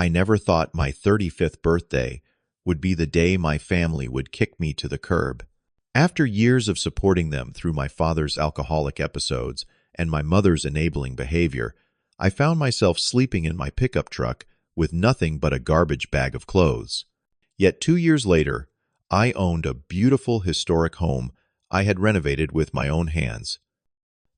I never thought my 35th birthday would be the day my family would kick me to the curb. After years of supporting them through my father's alcoholic episodes and my mother's enabling behavior, I found myself sleeping in my pickup truck with nothing but a garbage bag of clothes. Yet 2 years later, I owned a beautiful historic home I had renovated with my own hands.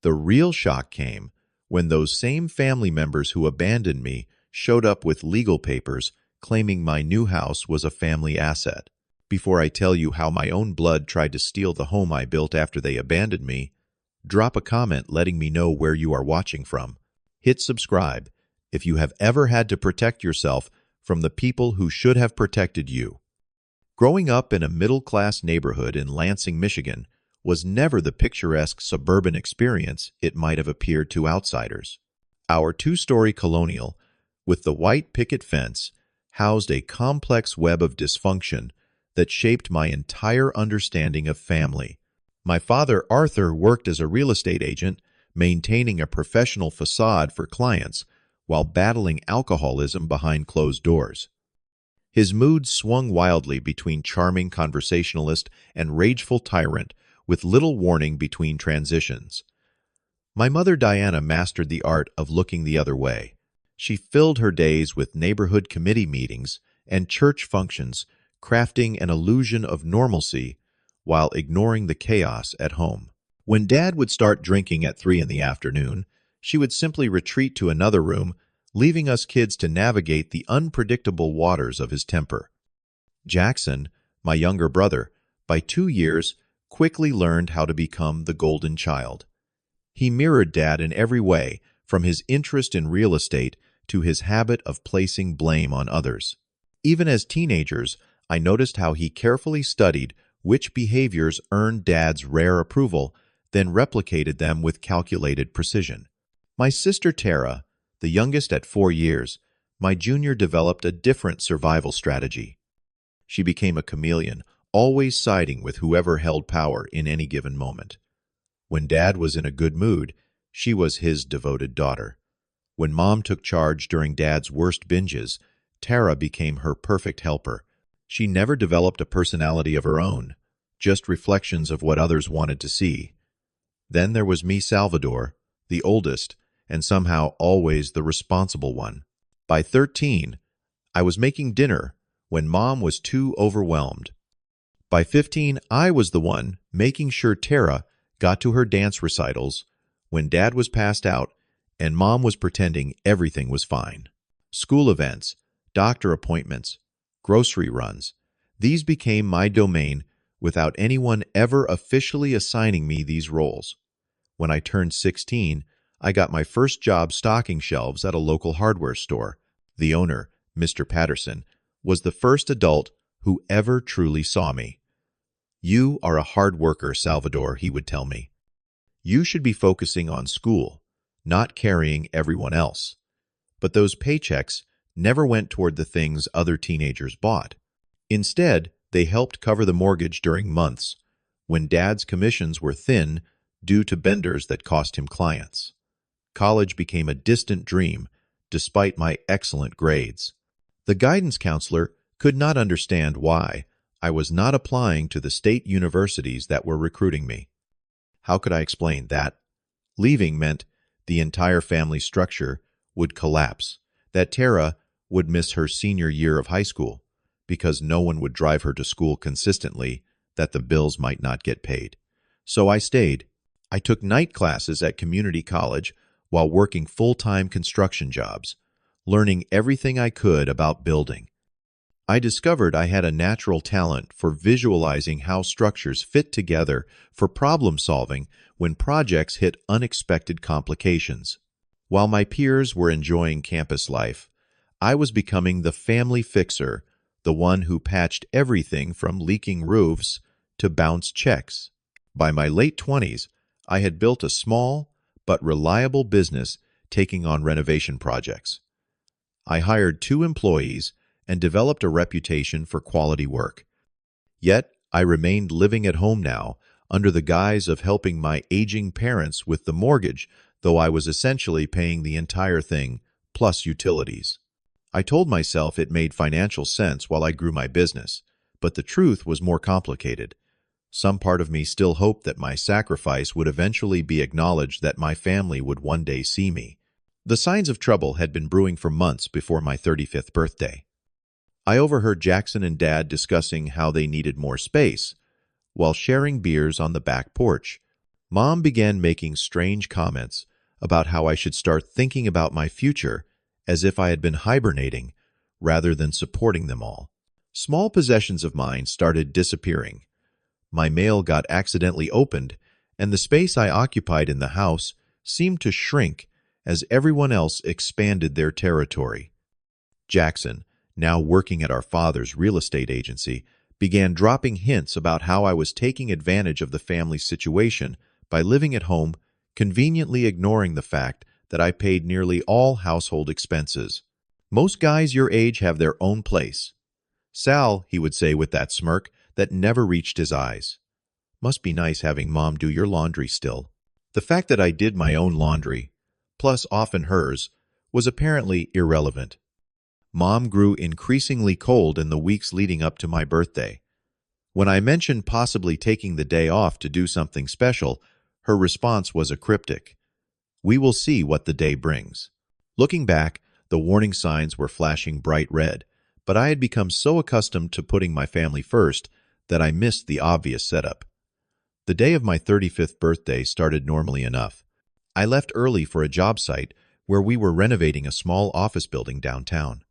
The real shock came when those same family members who abandoned me showed up with legal papers claiming my new house was a family asset. Before I tell you how my own blood tried to steal the home I built after they abandoned me, drop a comment letting me know where you are watching from. Hit subscribe if you have ever had to protect yourself from the people who should have protected you. Growing up in a middle-class neighborhood in Lansing, Michigan, was never the picturesque suburban experience it might have appeared to outsiders. Our two-story colonial, with the white picket fence, housed a complex web of dysfunction that shaped my entire understanding of family. My father, Arthur, worked as a real estate agent, maintaining a professional facade for clients while battling alcoholism behind closed doors. His mood swung wildly between charming conversationalist and rageful tyrant, with little warning between transitions. My mother, Diana, mastered the art of looking the other way. She filled her days with neighborhood committee meetings and church functions, crafting an illusion of normalcy while ignoring the chaos at home. When Dad would start drinking at 3 in the afternoon, she would simply retreat to another room, leaving us kids to navigate the unpredictable waters of his temper. Jackson, my younger brother, by 2 years, quickly learned how to become the golden child. He mirrored Dad in every way, from his interest in real estate to his habit of placing blame on others. Even as teenagers, I noticed how he carefully studied which behaviors earned Dad's rare approval, then replicated them with calculated precision. My sister Tara, the youngest at 4 years, my junior, developed a different survival strategy. She became a chameleon, always siding with whoever held power in any given moment. When Dad was in a good mood, she was his devoted daughter. When Mom took charge during Dad's worst binges, Tara became her perfect helper. She never developed a personality of her own, just reflections of what others wanted to see. Then there was me, Salvador, the oldest, and somehow always the responsible one. By 13, I was making dinner when Mom was too overwhelmed. By 15, I was the one making sure Tara got to her dance recitals when Dad was passed out and Mom was pretending everything was fine. School events, doctor appointments, grocery runs, these became my domain without anyone ever officially assigning me these roles. When I turned 16, I got my first job stocking shelves at a local hardware store. The owner, Mr. Patterson, was the first adult who ever truly saw me. "You are a hard worker, Salvador," he would tell me. "You should be focusing on school, not carrying everyone else." But those paychecks never went toward the things other teenagers bought. Instead, they helped cover the mortgage during months when Dad's commissions were thin due to benders that cost him clients. College became a distant dream, despite my excellent grades. The guidance counselor could not understand why I was not applying to the state universities that were recruiting me. How could I explain that? Leaving meant the entire family structure would collapse, that Tara would miss her senior year of high school because no one would drive her to school consistently, that the bills might not get paid. So I stayed. I took night classes at community college while working full-time construction jobs, learning everything I could about building. I discovered I had a natural talent for visualizing how structures fit together for problem-solving when projects hit unexpected complications. While my peers were enjoying campus life, I was becoming the family fixer, the one who patched everything from leaking roofs to bounced checks. By my late 20s, I had built a small but reliable business taking on renovation projects. I hired 2 employees and developed a reputation for quality work. Yet, I remained living at home now, under the guise of helping my aging parents with the mortgage, though I was essentially paying the entire thing, plus utilities. I told myself it made financial sense while I grew my business, but the truth was more complicated. Some part of me still hoped that my sacrifice would eventually be acknowledged, that my family would one day see me. The signs of trouble had been brewing for months before my 35th birthday. I overheard Jackson and Dad discussing how they needed more space, while sharing beers on the back porch. Mom began making strange comments about how I should start thinking about my future, as if I had been hibernating rather than supporting them all. Small possessions of mine started disappearing. My mail got accidentally opened, and the space I occupied in the house seemed to shrink as everyone else expanded their territory. Jackson, now working at our father's real estate agency, began dropping hints about how I was taking advantage of the family's situation by living at home, conveniently ignoring the fact that I paid nearly all household expenses. "Most guys your age have their own place." "Sal," he would say with that smirk that never reached his eyes. "Must be nice having Mom do your laundry still." The fact that I did my own laundry, plus often hers, was apparently irrelevant. Mom grew increasingly cold in the weeks leading up to my birthday. When I mentioned possibly taking the day off to do something special, her response was a cryptic, "We will see what the day brings." Looking back, the warning signs were flashing bright red, but I had become so accustomed to putting my family first that I missed the obvious setup. The day of my 35th birthday started normally enough. I left early for a job site where we were renovating a small office building downtown.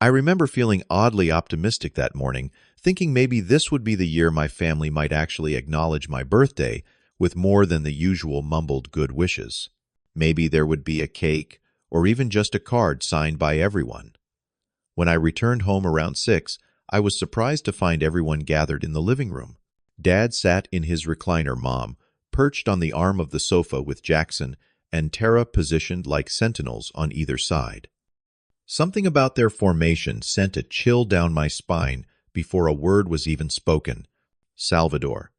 I remember feeling oddly optimistic that morning, thinking maybe this would be the year my family might actually acknowledge my birthday with more than the usual mumbled good wishes. Maybe there would be a cake, or even just a card signed by everyone. When I returned home around 6, I was surprised to find everyone gathered in the living room. Dad sat in his recliner, Mom perched on the arm of the sofa with Jackson, and Tara positioned like sentinels on either side. Something about their formation sent a chill down my spine before a word was even spoken. "Salvador."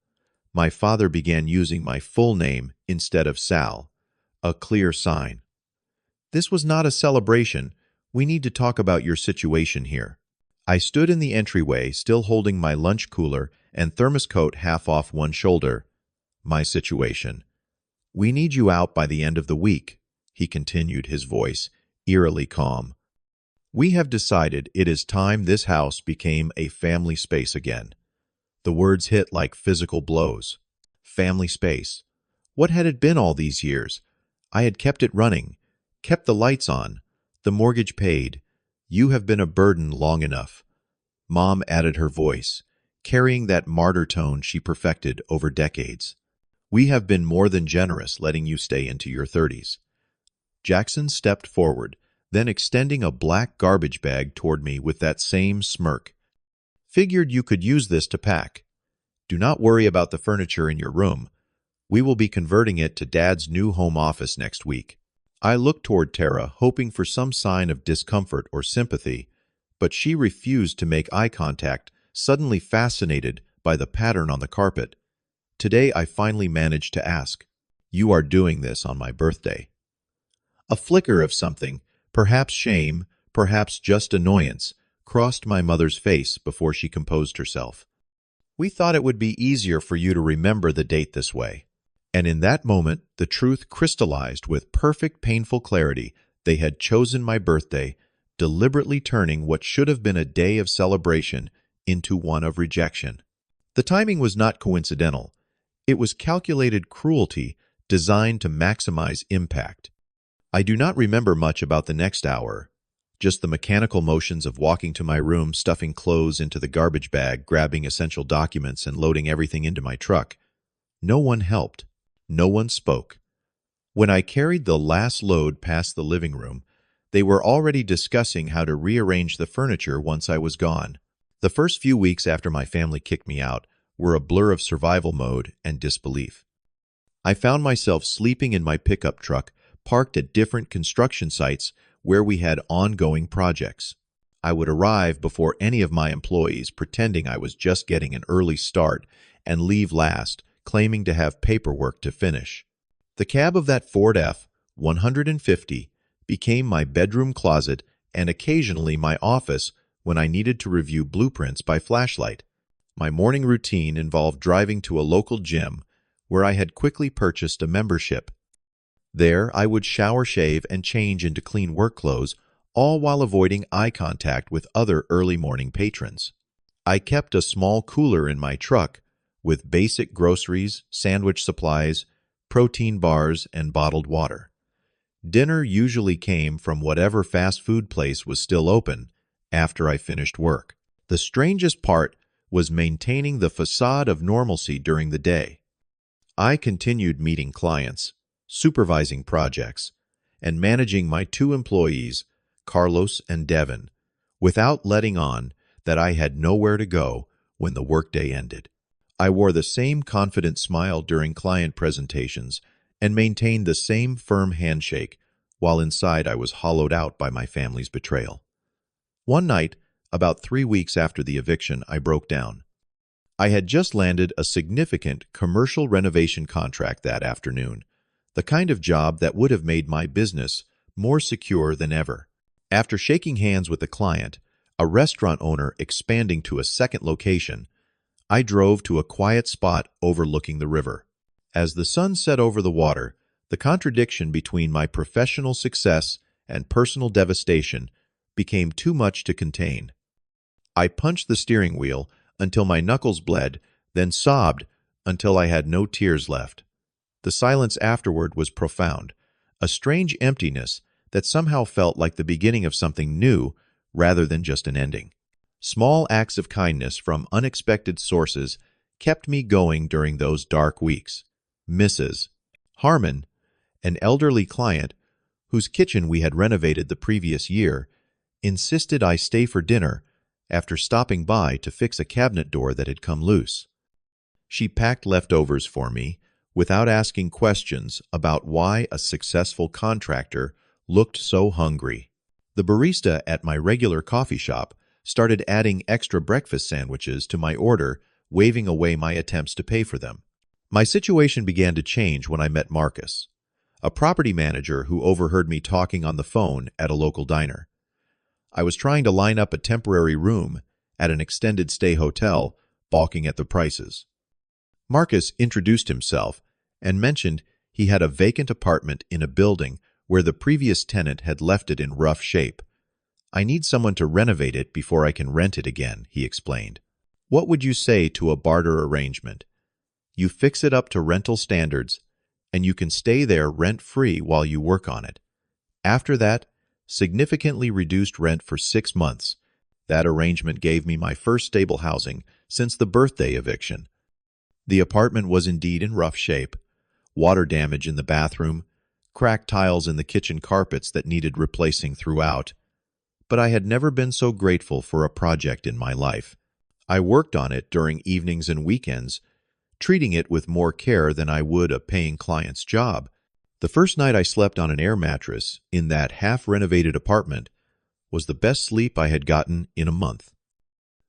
My father began using my full name instead of Sal, a clear sign. "This was not a celebration. We need to talk about your situation here." I stood in the entryway, still holding my lunch cooler and thermos coat half off one shoulder. "My situation. We need you out by the end of the week," he continued, his voice eerily calm. "We have decided it is time this house became a family space again." The words hit like physical blows. Family space. What had it been all these years? I had kept it running, kept the lights on, the mortgage paid. "You have been a burden long enough." Mom added her voice, carrying that martyr tone she perfected over decades. "We have been more than generous letting you stay into your 30s. Jackson stepped forward, then extending a black garbage bag toward me with that same smirk. "Figured you could use this to pack. Do not worry about the furniture in your room. We will be converting it to Dad's new home office next week." I looked toward Tara, hoping for some sign of discomfort or sympathy, but she refused to make eye contact, suddenly fascinated by the pattern on the carpet. Today I finally managed to ask, "You are doing this on my birthday?" A flicker of something, perhaps shame, perhaps just annoyance, crossed my mother's face before she composed herself. "We thought it would be easier for you to remember the date this way." And in that moment, the truth crystallized with perfect painful clarity. They had chosen my birthday, deliberately turning what should have been a day of celebration into one of rejection. The timing was not coincidental. It was calculated cruelty designed to maximize impact. I do not remember much about the next hour, just the mechanical motions of walking to my room, stuffing clothes into the garbage bag, grabbing essential documents, and loading everything into my truck. No one helped. No one spoke. When I carried the last load past the living room, they were already discussing how to rearrange the furniture once I was gone. The first few weeks after my family kicked me out were a blur of survival mode and disbelief. I found myself sleeping in my pickup truck, parked at different construction sites where we had ongoing projects. I would arrive before any of my employees, pretending I was just getting an early start, and leave last, claiming to have paperwork to finish. The cab of that Ford F-150 became my bedroom closet and occasionally my office when I needed to review blueprints by flashlight. My morning routine involved driving to a local gym where I had quickly purchased a membership. There, I would shower, shave, and change into clean work clothes, all while avoiding eye contact with other early morning patrons. I kept a small cooler in my truck with basic groceries, sandwich supplies, protein bars, and bottled water. Dinner usually came from whatever fast food place was still open after I finished work. The strangest part was maintaining the facade of normalcy during the day. I continued meeting clients, supervising projects, and managing my two employees, Carlos and Devin, without letting on that I had nowhere to go when the workday ended. I wore the same confident smile during client presentations and maintained the same firm handshake while inside I was hollowed out by my family's betrayal. One night, about 3 weeks after the eviction, I broke down. I had just landed a significant commercial renovation contract that afternoon, the kind of job that would have made my business more secure than ever. After shaking hands with the client, a restaurant owner expanding to a second location, I drove to a quiet spot overlooking the river. As the sun set over the water, the contradiction between my professional success and personal devastation became too much to contain. I punched the steering wheel until my knuckles bled, then sobbed until I had no tears left. The silence afterward was profound, a strange emptiness that somehow felt like the beginning of something new rather than just an ending. Small acts of kindness from unexpected sources kept me going during those dark weeks. Mrs. Harmon, an elderly client whose kitchen we had renovated the previous year, insisted I stay for dinner after stopping by to fix a cabinet door that had come loose. She packed leftovers for me without asking questions about why a successful contractor looked so hungry. The barista at my regular coffee shop started adding extra breakfast sandwiches to my order, waving away my attempts to pay for them. My situation began to change when I met Marcus, a property manager who overheard me talking on the phone at a local diner. I was trying to line up a temporary room at an extended stay hotel, balking at the prices. Marcus introduced himself and mentioned he had a vacant apartment in a building where the previous tenant had left it in rough shape. "I need someone to renovate it before I can rent it again," he explained. "What would you say to a barter arrangement? You fix it up to rental standards, and you can stay there rent-free while you work on it. After that, significantly reduced rent for 6 months. That arrangement gave me my first stable housing since the birthday eviction." The apartment was indeed in rough shape. Water damage in the bathroom, cracked tiles in the kitchen carpets that needed replacing throughout. But I had never been so grateful for a project in my life. I worked on it during evenings and weekends, treating it with more care than I would a paying client's job. The first night I slept on an air mattress in that half-renovated apartment was the best sleep I had gotten in a month.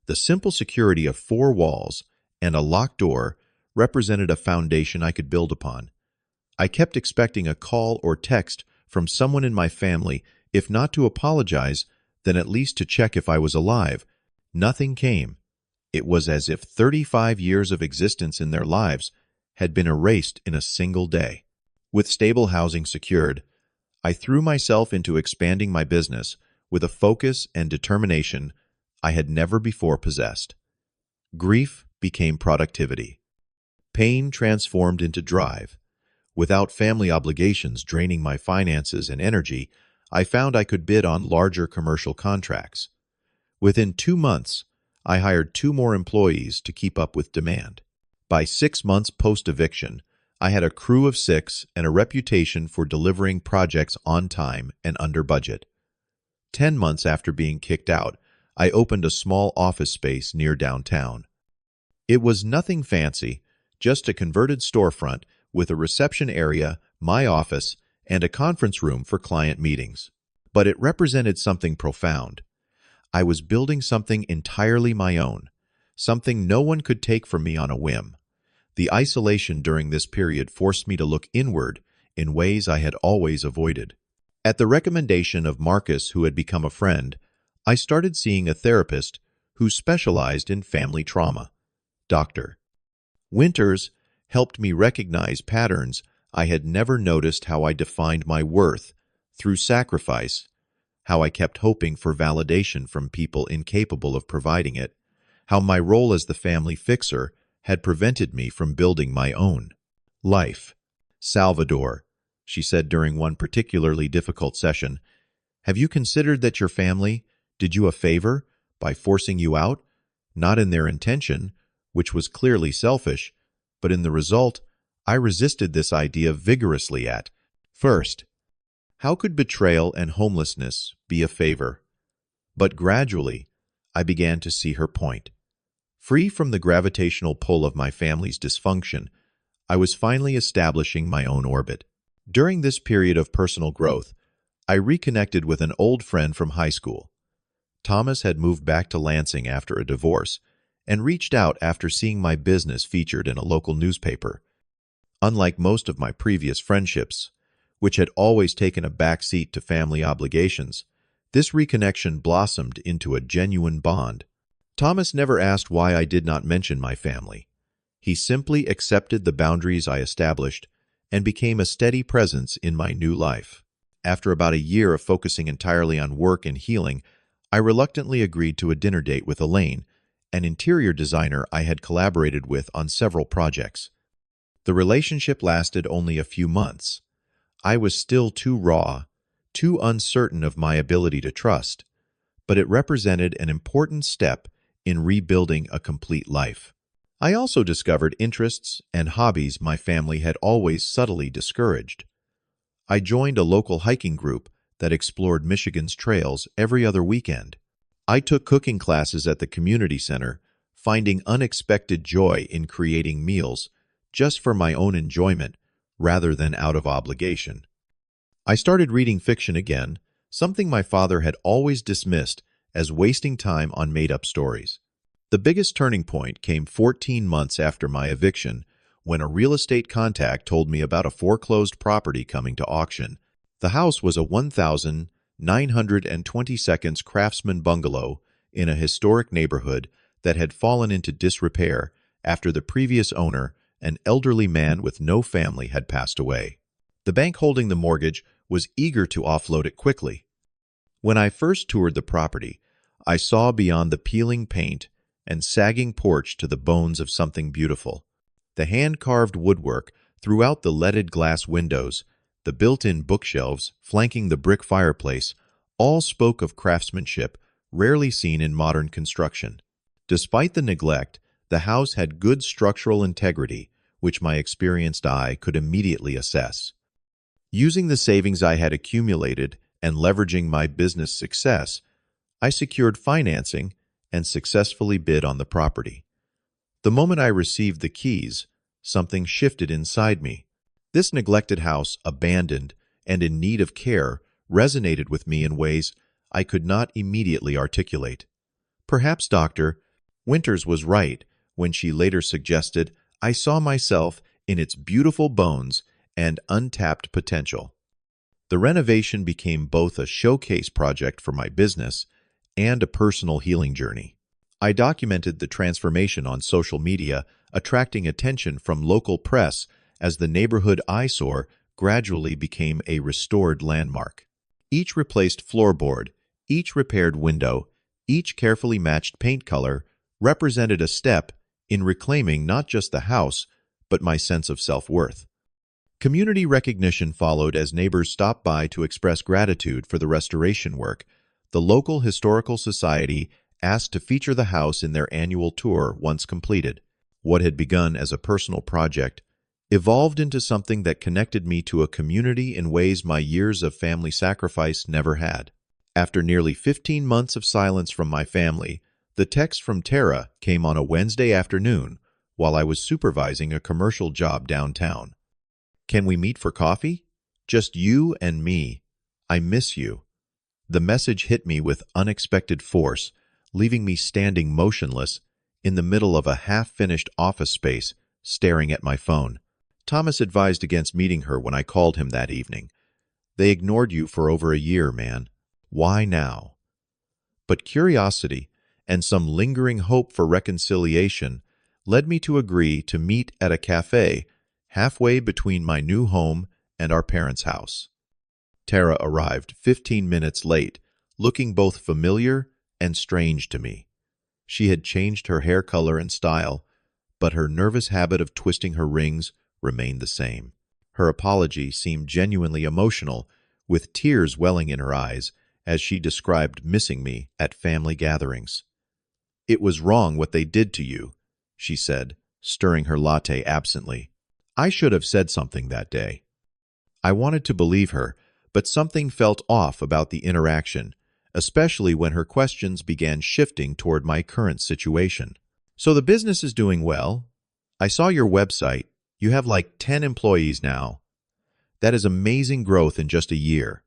The simple security of 4 walls and a locked door represented a foundation I could build upon. I kept expecting a call or text from someone in my family, if not to apologize, then at least to check if I was alive. Nothing came. It was as if 35 years of existence in their lives had been erased in a single day. With stable housing secured, I threw myself into expanding my business with a focus and determination I had never before possessed. Grief became productivity. Pain transformed into drive. Without family obligations draining my finances and energy, I found I could bid on larger commercial contracts. Within 2 months, I hired 2 more employees to keep up with demand. By 6 months post-eviction, I had a crew of 6 and a reputation for delivering projects on time and under budget. 10 months after being kicked out, I opened a small office space near downtown. It was nothing fancy, just a converted storefront with a reception area, my office, and a conference room for client meetings. But it represented something profound. I was building something entirely my own, something no one could take from me on a whim. The isolation during this period forced me to look inward in ways I had always avoided. At the recommendation of Marcus, who had become a friend, I started seeing a therapist who specialized in family trauma. Dr. Winters helped me recognize patterns I had never noticed: how I defined my worth through sacrifice, how I kept hoping for validation from people incapable of providing it, how my role as the family fixer had prevented me from building my own life. Salvador, she said during one particularly difficult session, have you considered that your family did you a favor by forcing you out, not in their intention, which was clearly selfish, but in the result? I resisted this idea vigorously at first. How could betrayal and homelessness be a favor? But gradually, I began to see her point. Free from the gravitational pull of my family's dysfunction, I was finally establishing my own orbit. During this period of personal growth, I reconnected with an old friend from high school. Thomas had moved back to Lansing after a divorce and reached out after seeing my business featured in a local newspaper. Unlike most of my previous friendships, which had always taken a back seat to family obligations, this reconnection blossomed into a genuine bond. Thomas never asked why I did not mention my family. He simply accepted the boundaries I established and became a steady presence in my new life. After about a year of focusing entirely on work and healing, I reluctantly agreed to a dinner date with Elaine, an interior designer I had collaborated with on several projects. The relationship lasted only a few months. I was still too raw, too uncertain of my ability to trust, but it represented an important step in rebuilding a complete life. I also discovered interests and hobbies my family had always subtly discouraged. I joined a local hiking group that explored Michigan's trails every other weekend. I took cooking classes at the community center, finding unexpected joy in creating meals just for my own enjoyment rather than out of obligation. I started reading fiction again, something my father had always dismissed as wasting time on made-up stories. The biggest turning point came 14 months after my eviction, when a real estate contact told me about a foreclosed property coming to auction. The house was a 1,920 craftsman bungalow in a historic neighborhood that had fallen into disrepair after the previous owner, an elderly man with no family, had passed away. The bank holding the mortgage was eager to offload it quickly. When I first toured the property, I saw beyond the peeling paint and sagging porch to the bones of something beautiful. The hand-carved woodwork throughout the leaded glass windows, the built-in bookshelves flanking the brick fireplace, all spoke of craftsmanship rarely seen in modern construction. Despite the neglect, the house had good structural integrity, which my experienced eye could immediately assess. Using the savings I had accumulated and leveraging my business success, I secured financing and successfully bid on the property. The moment I received the keys, something shifted inside me. This neglected house, abandoned and in need of care, resonated with me in ways I could not immediately articulate. Perhaps Dr. Winters was right when she later suggested I saw myself in its beautiful bones and untapped potential. The renovation became both a showcase project for my business and a personal healing journey. I documented the transformation on social media, attracting attention from local press as the neighborhood eyesore gradually became a restored landmark. Each replaced floorboard, each repaired window, each carefully matched paint color represented a step in reclaiming not just the house, but my sense of self-worth. Community recognition followed as neighbors stopped by to express gratitude for the restoration work. The local historical society asked to feature the house in their annual tour once completed. What had begun as a personal project evolved into something that connected me to a community in ways my years of family sacrifice never had. After nearly 15 months of silence from my family, the text from Tara came on a Wednesday afternoon while I was supervising a commercial job downtown. "Can we meet for coffee? Just you and me. I miss you." The message hit me with unexpected force, leaving me standing motionless in the middle of a half-finished office space, staring at my phone. Thomas advised against meeting her when I called him that evening. They ignored you for over a year, man. Why now? But curiosity and some lingering hope for reconciliation led me to agree to meet at a cafe halfway between my new home and our parents' house. Tara arrived 15 minutes late, looking both familiar and strange to me. She had changed her hair color and style, but her nervous habit of twisting her rings remained the same. Her apology seemed genuinely emotional, with tears welling in her eyes as she described missing me at family gatherings. "It was wrong what they did to you," she said, stirring her latte absently. "I should have said something that day." I wanted to believe her, but something felt off about the interaction, especially when her questions began shifting toward my current situation. "So the business is doing well. I saw your website. You have like 10 employees now. That is amazing growth in just a year."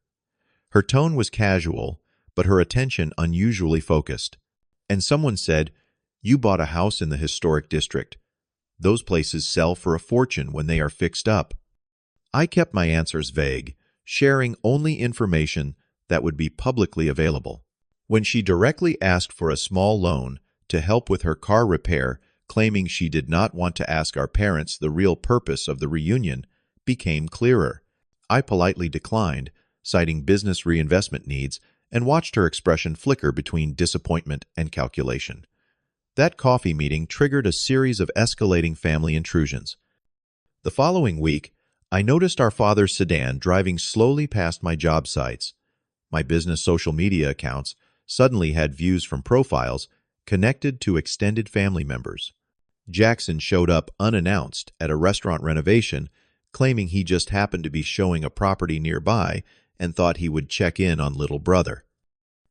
Her tone was casual, but her attention unusually focused. "And someone said, you bought a house in the historic district. Those places sell for a fortune when they are fixed up." I kept my answers vague, sharing only information that would be publicly available. When she directly asked for a small loan to help with her car repair, claiming she did not want to ask our parents the real purpose of the reunion, became clearer. I politely declined, citing business reinvestment needs, and watched her expression flicker between disappointment and calculation. That coffee meeting triggered a series of escalating family intrusions. The following week, I noticed our father's sedan driving slowly past my job sites. My business social media accounts suddenly had views from profiles connected to extended family members. Jackson showed up unannounced at a restaurant renovation, claiming he just happened to be showing a property nearby and thought he would check in on little brother.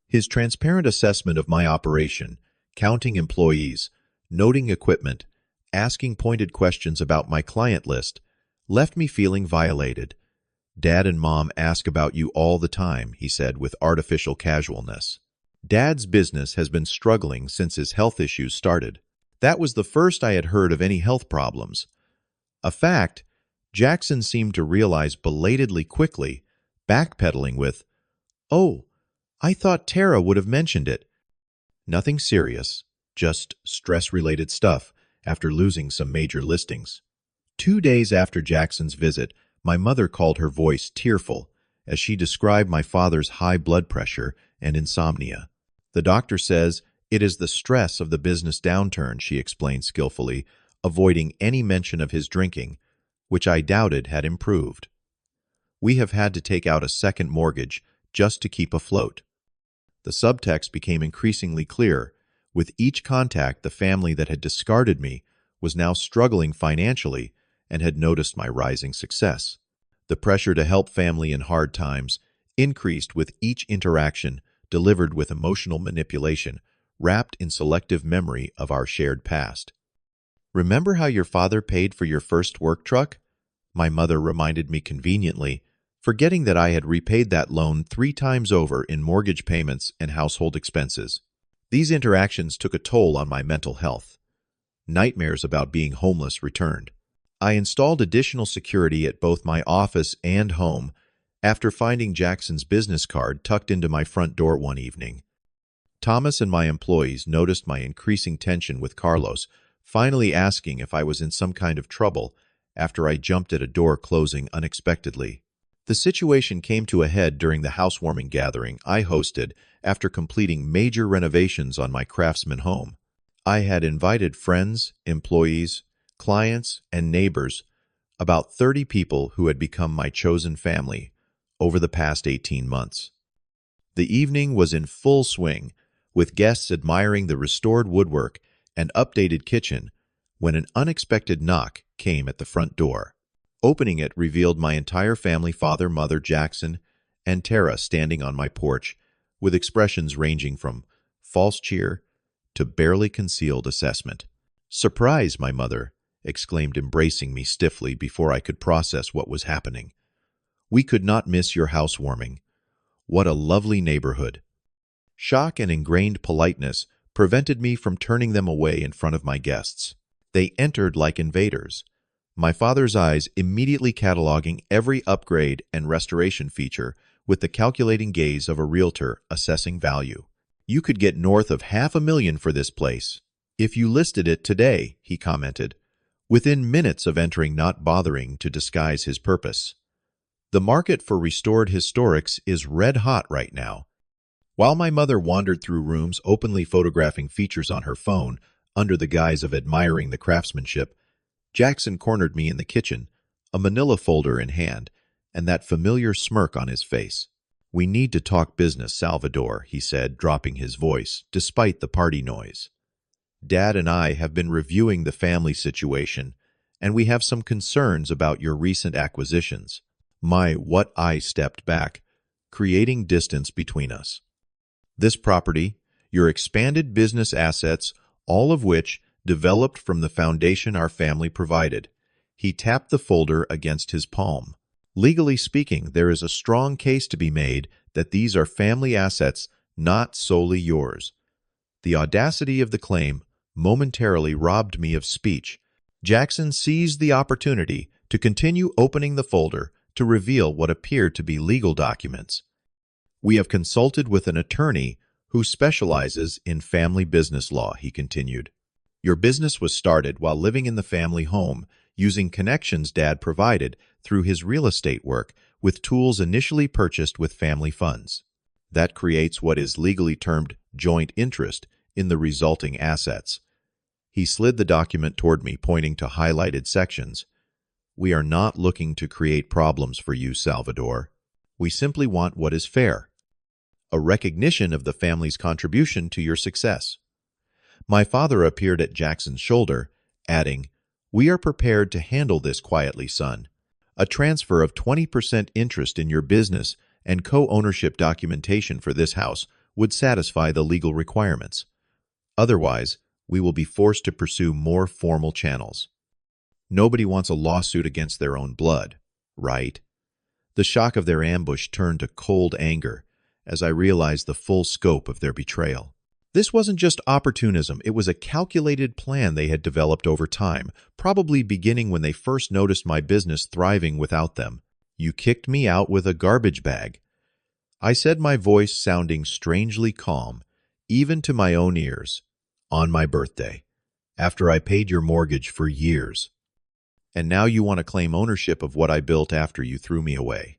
His transparent assessment of my operation, counting employees, noting equipment, asking pointed questions about my client list, left me feeling violated. "Dad and Mom ask about you all the time," he said with artificial casualness. Dad's business has been struggling since his health issues started. That was the first I had heard of any health problems. A fact Jackson seemed to realize belatedly quickly, backpedaling with, "Oh, I thought Tara would have mentioned it." Nothing serious, just stress-related stuff after losing some major listings. 2 days after Jackson's visit, my mother called, her voice tearful, as she described my father's high blood pressure and insomnia. "The doctor says it is the stress of the business downturn," she explained skillfully, avoiding any mention of his drinking, which I doubted had improved. "We have had to take out a second mortgage just to keep afloat." The subtext became increasingly clear. With each contact, the family that had discarded me was now struggling financially and had noticed my rising success. The pressure to help family in hard times increased with each interaction, delivered with emotional manipulation, wrapped in selective memory of our shared past. "Remember how your father paid for your first work truck?" My mother reminded me conveniently, forgetting that I had repaid that loan 3 times over in mortgage payments and household expenses. These interactions took a toll on my mental health. Nightmares about being homeless returned. I installed additional security at both my office and home after finding Jackson's business card tucked into my front door one evening. Thomas and my employees noticed my increasing tension with Carlos, finally asking if I was in some kind of trouble after I jumped at a door closing unexpectedly. The situation came to a head during the housewarming gathering I hosted after completing major renovations on my craftsman home. I had invited friends, employees, clients, and neighbors, about 30 people who had become my chosen family over the past 18 months. The evening was in full swing, with guests admiring the restored woodwork and updated kitchen, when an unexpected knock came at the front door. Opening it revealed my entire family, father, mother, Jackson, and Tara, standing on my porch, with expressions ranging from false cheer to barely concealed assessment. "Surprise, my mother!" exclaimed, embracing me stiffly before I could process what was happening. "We could not miss your housewarming. What a lovely neighborhood." Shock and ingrained politeness prevented me from turning them away in front of my guests. They entered like invaders, My father's eyes immediately cataloging every upgrade and restoration feature with the calculating gaze of a realtor assessing value. You could get north of $500,000 for this place if you listed it today, he commented, within minutes of entering, not bothering to disguise his purpose. The market for restored historics is red hot right now. While my mother wandered through rooms openly photographing features on her phone under the guise of admiring the craftsmanship, Jackson cornered me in the kitchen, a manila folder in hand, and that familiar smirk on his face. "We need to talk business, Salvador," he said, dropping his voice, despite the party noise. "Dad and I have been reviewing the family situation, and we have some concerns about your recent acquisitions." I stepped back, creating distance between us. "This property, your expanded business assets, all of which developed from the foundation our family provided." He tapped the folder against his palm. "Legally speaking, there is a strong case to be made that these are family assets, not solely yours." The audacity of the claim momentarily robbed me of speech. Jackson seized the opportunity to continue opening the folder to reveal what appeared to be legal documents. "We have consulted with an attorney who specializes in family business law," he continued. "Your business was started while living in the family home, using connections Dad provided through his real estate work with tools initially purchased with family funds. That creates what is legally termed joint interest in the resulting assets." He slid the document toward me, pointing to highlighted sections. "We are not looking to create problems for you, Salvador. We simply want what is fair, a recognition of the family's contribution to your success." My father appeared at Jackson's shoulder, adding, "We are prepared to handle this quietly, son. A transfer of 20% interest in your business and co-ownership documentation for this house would satisfy the legal requirements. Otherwise, we will be forced to pursue more formal channels. Nobody wants a lawsuit against their own blood, right?" The shock of their ambush turned to cold anger as I realized the full scope of their betrayal. This wasn't just opportunism, it was a calculated plan they had developed over time, probably beginning when they first noticed my business thriving without them. "You kicked me out with a garbage bag," I said, my voice sounding strangely calm, even to my own ears, "on my birthday, after I paid your mortgage for years. And now you want to claim ownership of what I built after you threw me away."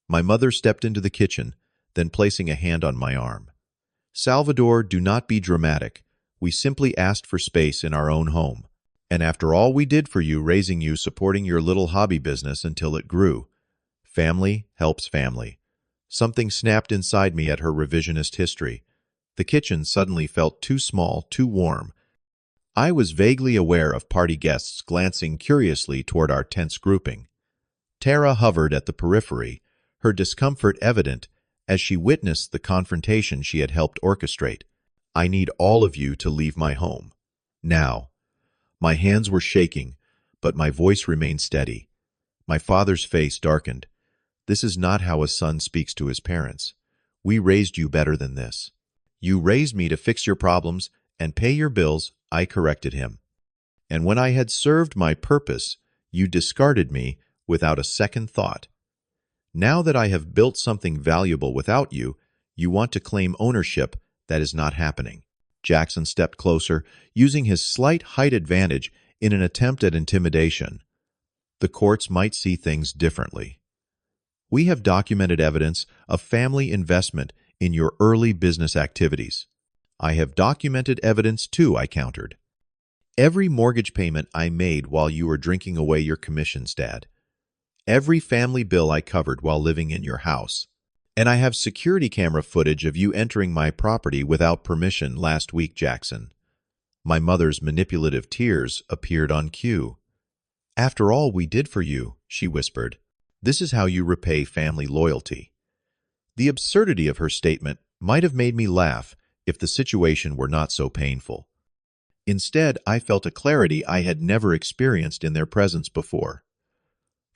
My mother stepped into the kitchen, then placing a hand on my arm. "Salvador, do not be dramatic. We simply asked for space in our own home. And after all we did for you, raising you, supporting your little hobby business until it grew. Family helps family." Something snapped inside me at her revisionist history. The kitchen suddenly felt too small, too warm. I was vaguely aware of party guests glancing curiously toward our tense grouping. Tara hovered at the periphery, her discomfort evident as she witnessed the confrontation she had helped orchestrate. "I need all of you to leave my home. Now." My hands were shaking, but my voice remained steady. My father's face darkened. "This is not how a son speaks to his parents. We raised you better than this." "You raised me to fix your problems and pay your bills," I corrected him. "And when I had served my purpose, you discarded me without a second thought. Now that I have built something valuable without you, you want to claim ownership. That is not happening." Jackson stepped closer, using his slight height advantage in an attempt at intimidation. "The courts might see things differently. We have documented evidence of family investment in your early business activities." "I have documented evidence too," I countered. "Every mortgage payment I made while you were drinking away your commissions, Dad. Every family bill I covered while living in your house. And I have security camera footage of you entering my property without permission last week, Jackson." My mother's manipulative tears appeared on cue. "After all we did for you," she whispered, "this is how you repay family loyalty." The absurdity of her statement might have made me laugh if the situation were not so painful. Instead, I felt a clarity I had never experienced in their presence before.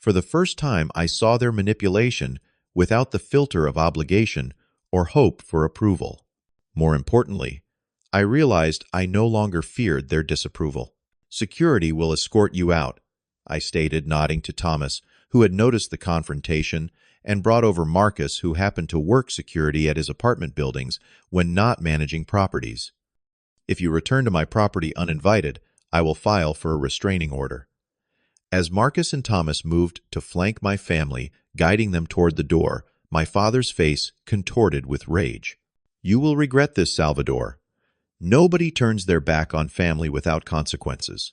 For the first time, I saw their manipulation without the filter of obligation or hope for approval. More importantly, I realized I no longer feared their disapproval. "Security will escort you out," I stated, nodding to Thomas, who had noticed the confrontation, and brought over Marcus, who happened to work security at his apartment buildings when not managing properties. If you return to my property uninvited, I will file for a restraining order. As Marcus and Thomas moved to flank my family, guiding them toward the door, my father's face contorted with rage. You will regret this, Salvador. Nobody turns their back on family without consequences.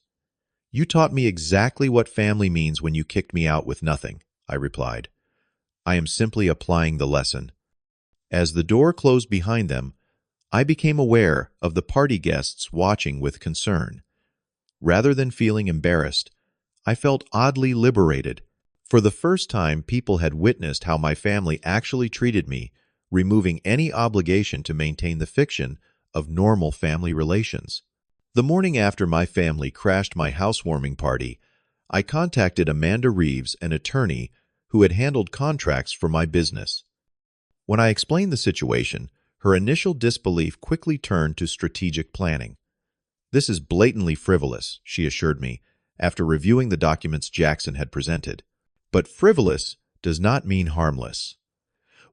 You taught me exactly what family means when you kicked me out with nothing, I replied. I am simply applying the lesson. As the door closed behind them, I became aware of the party guests watching with concern. Rather than feeling embarrassed, I felt oddly liberated. For the first time, people had witnessed how my family actually treated me, removing any obligation to maintain the fiction of normal family relations. The morning after my family crashed my housewarming party, I contacted Amanda Reeves, an attorney who had handled contracts for my business. When I explained the situation, her initial disbelief quickly turned to strategic planning. This is blatantly frivolous, she assured me, after reviewing the documents Jackson had presented. But frivolous does not mean harmless.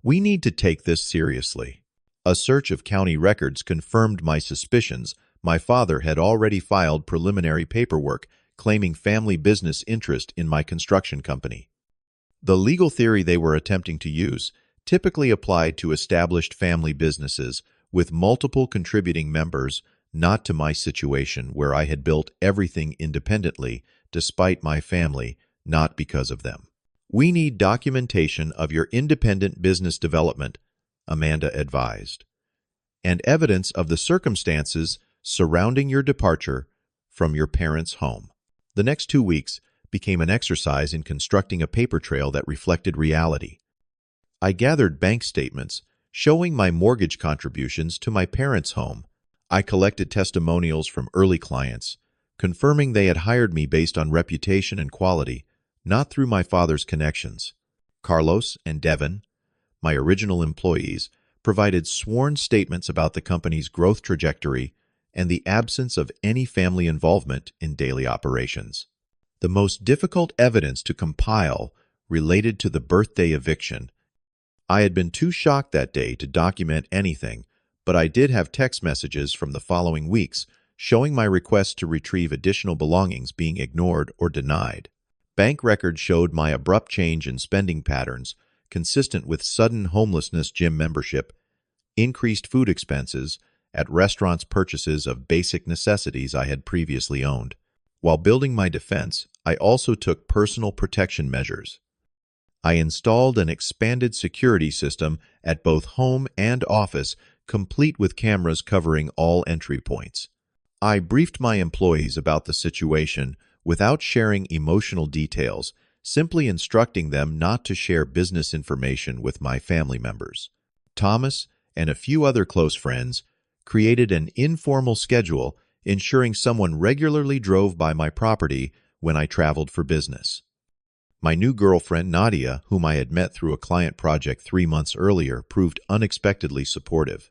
We need to take this seriously. A search of county records confirmed my suspicions. My father had already filed preliminary paperwork claiming family business interest in my construction company. The legal theory they were attempting to use typically applied to established family businesses with multiple contributing members, not to my situation where I had built everything independently despite my family, not because of them. We need documentation of your independent business development, Amanda advised, and evidence of the circumstances surrounding your departure from your parents' home. The next 2 weeks became an exercise in constructing a paper trail that reflected reality. I gathered bank statements showing my mortgage contributions to my parents' home. I collected testimonials from early clients, confirming they had hired me based on reputation and quality, not through my father's connections. Carlos and Devin, my original employees, provided sworn statements about the company's growth trajectory and the absence of any family involvement in daily operations. The most difficult evidence to compile related to the birthday eviction. I had been too shocked that day to document anything, but I did have text messages from the following weeks showing my request to retrieve additional belongings being ignored or denied. Bank records showed my abrupt change in spending patterns, consistent with sudden homelessness gym membership, increased food expenses at restaurants, purchases of basic necessities I had previously owned. While building my defense, I also took personal protection measures. I installed an expanded security system at both home and office, complete with cameras covering all entry points. I briefed my employees about the situation without sharing emotional details, simply instructing them not to share business information with my family members. Thomas and a few other close friends created an informal schedule, ensuring someone regularly drove by my property when I traveled for business. My new girlfriend, Nadia, whom I had met through a client project 3 months earlier, proved unexpectedly supportive.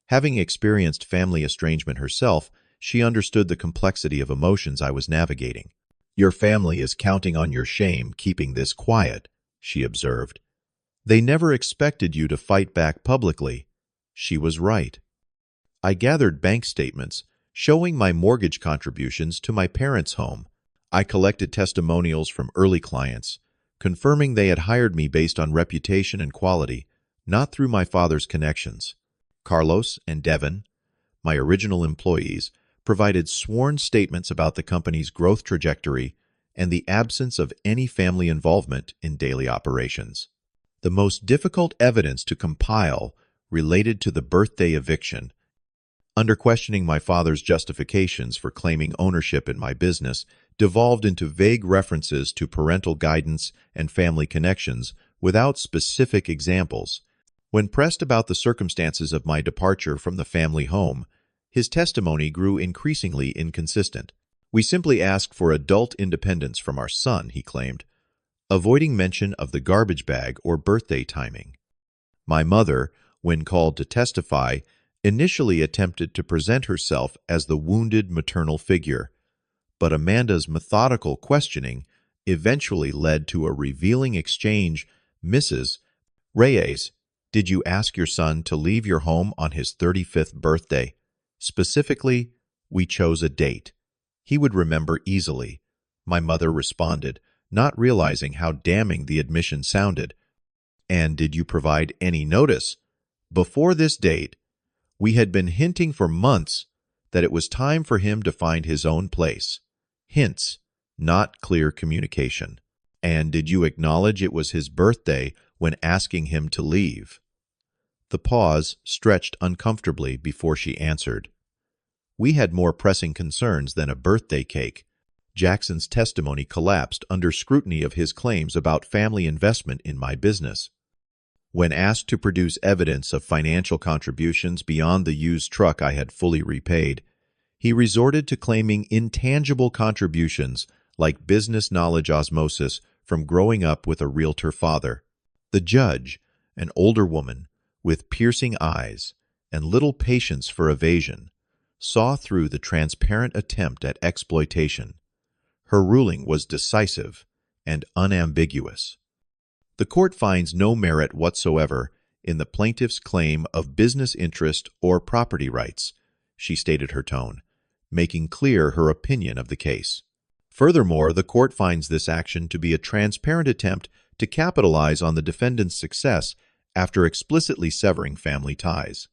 Having experienced family estrangement herself, she understood the complexity of emotions I was navigating. Your family is counting on your shame keeping this quiet, she observed. They never expected you to fight back publicly. She was right. I gathered bank statements showing my mortgage contributions to my parents' home. I collected testimonials from early clients, confirming they had hired me based on reputation and quality, not through my father's connections. Carlos and Devin, my original employees, provided sworn statements about the company's growth trajectory and the absence of any family involvement in daily operations. The most difficult evidence to compile related to the birthday eviction. Under questioning, my father's justifications for claiming ownership in my business devolved into vague references to parental guidance and family connections without specific examples. When pressed about the circumstances of my departure from the family home, his testimony grew increasingly inconsistent. We simply asked for adult independence from our son, he claimed, avoiding mention of the garbage bag or birthday timing. My mother, when called to testify, initially attempted to present herself as the wounded maternal figure, but Amanda's methodical questioning eventually led to a revealing exchange. Mrs. Reyes, did you ask your son to leave your home on his 35th birthday? Specifically, we chose a date he would remember easily. My mother responded, not realizing how damning the admission sounded. And did you provide any notice? Before this date, we had been hinting for months that it was time for him to find his own place. Hints, not clear communication. And did you acknowledge it was his birthday when asking him to leave? The pause stretched uncomfortably before she answered. We had more pressing concerns than a birthday cake. Jackson's testimony collapsed under scrutiny of his claims about family investment in my business. When asked to produce evidence of financial contributions beyond the used truck I had fully repaid, he resorted to claiming intangible contributions like business knowledge osmosis from growing up with a realtor father. The judge, an older woman with piercing eyes and little patience for evasion, saw through the transparent attempt at exploitation. Her ruling was decisive and unambiguous. The court finds no merit whatsoever in the plaintiff's claim of business interest or property rights, she stated her tone, making clear her opinion of the case. Furthermore, the court finds this action to be a transparent attempt to capitalize on the defendant's success after explicitly severing family ties.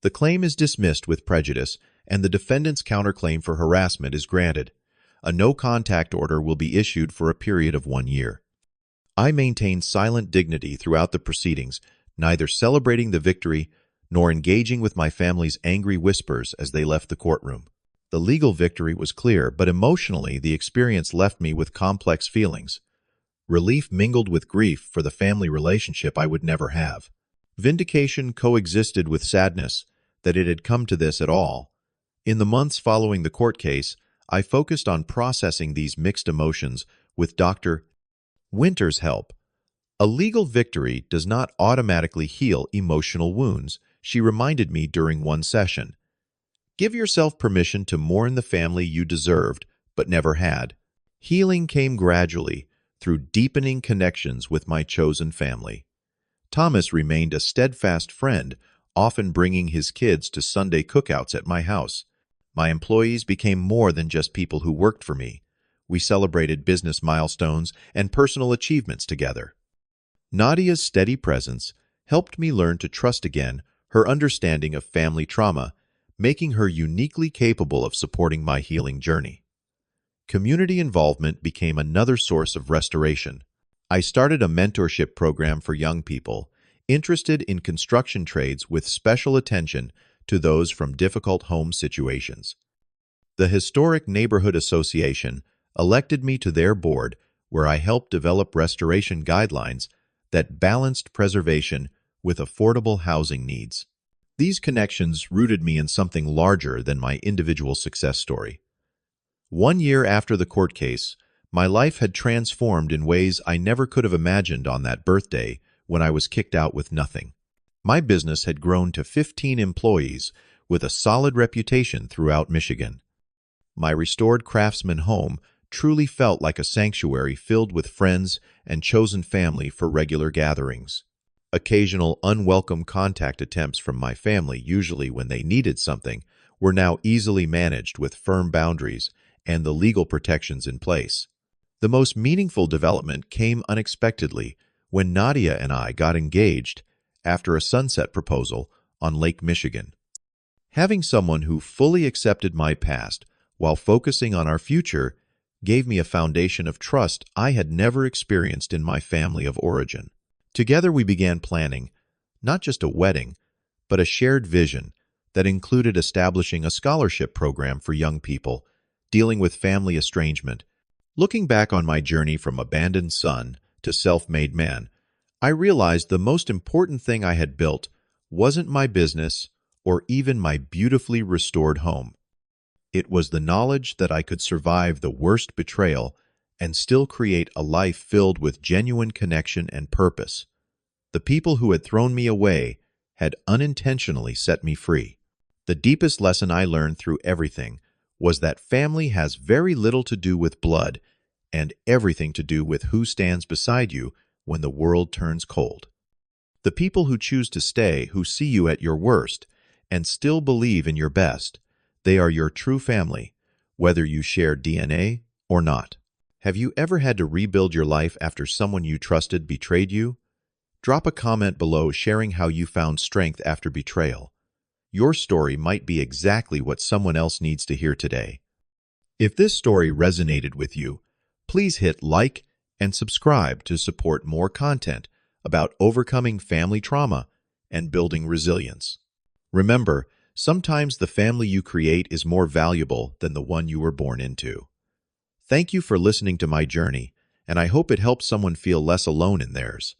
The claim is dismissed with prejudice, and the defendant's counterclaim for harassment is granted. A no-contact order will be issued for a period of 1 year. I maintained silent dignity throughout the proceedings, neither celebrating the victory nor engaging with my family's angry whispers as they left the courtroom. The legal victory was clear, but emotionally the experience left me with complex feelings. Relief mingled with grief for the family relationship I would never have. Vindication coexisted with sadness that it had come to this at all. In the months following the court case, I focused on processing these mixed emotions with Dr. Winter's help. A legal victory does not automatically heal emotional wounds, she reminded me during one session. Give yourself permission to mourn the family you deserved, but never had. Healing came gradually through deepening connections with my chosen family. Thomas remained a steadfast friend, often bringing his kids to Sunday cookouts at my house. My employees became more than just people who worked for me. We celebrated business milestones and personal achievements together. Nadia's steady presence helped me learn to trust again her understanding of family trauma, making her uniquely capable of supporting my healing journey. Community involvement became another source of restoration. I started a mentorship program for young people interested in construction trades with special attention to those from difficult home situations. The Historic Neighborhood Association elected me to their board, where I helped develop restoration guidelines that balanced preservation with affordable housing needs. These connections rooted me in something larger than my individual success story. 1 year after the court case, my life had transformed in ways I never could have imagined on that birthday when I was kicked out with nothing. My business had grown to 15 employees with a solid reputation throughout Michigan. My restored craftsman home truly felt like a sanctuary filled with friends and chosen family for regular gatherings. Occasional unwelcome contact attempts from my family, usually when they needed something, were now easily managed with firm boundaries and the legal protections in place. The most meaningful development came unexpectedly when Nadia and I got engaged after a sunset proposal on Lake Michigan. Having someone who fully accepted my past while focusing on our future gave me a foundation of trust I had never experienced in my family of origin. Together we began planning, not just a wedding, but a shared vision that included establishing a scholarship program for young people, dealing with family estrangement. Looking back on my journey from abandoned son to self-made man, I realized the most important thing I had built wasn't my business or even my beautifully restored home. It was the knowledge that I could survive the worst betrayal and still create a life filled with genuine connection and purpose. The people who had thrown me away had unintentionally set me free. The deepest lesson I learned through everything was that family has very little to do with blood and everything to do with who stands beside you when the world turns cold. The people who choose to stay, who see you at your worst, and still believe in your best, they are your true family, whether you share DNA or not. Have you ever had to rebuild your life after someone you trusted betrayed you? Drop a comment below sharing how you found strength after betrayal. Your story might be exactly what someone else needs to hear today. If this story resonated with you, please hit like and subscribe to support more content about overcoming family trauma and building resilience. Remember, sometimes the family you create is more valuable than the one you were born into. Thank you for listening to my journey, and I hope it helps someone feel less alone in theirs.